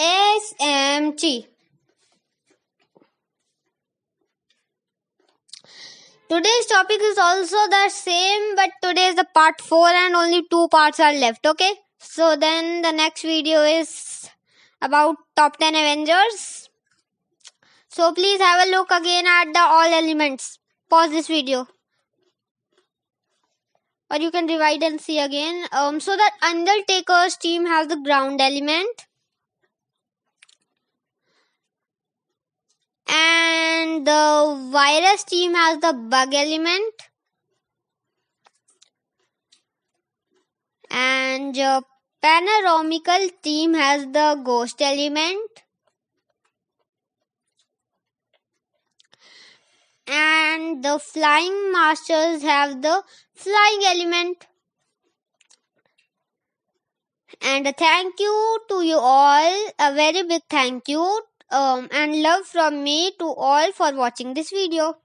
SMT. Today's topic is also the same, but today is the part 4 and only 2 parts are left. Okay, so then the next video is about top 10 Avengers. So please have a look again at the all elements. Pause this video, or you can rewind and see again. So that Undertaker's team has the ground element, and the Virus team has the bug element, and Panoramical team has the ghost element, and the Flying Masters have the flying element. And a thank you to you all, a very big thank you and love from me to all for watching this video.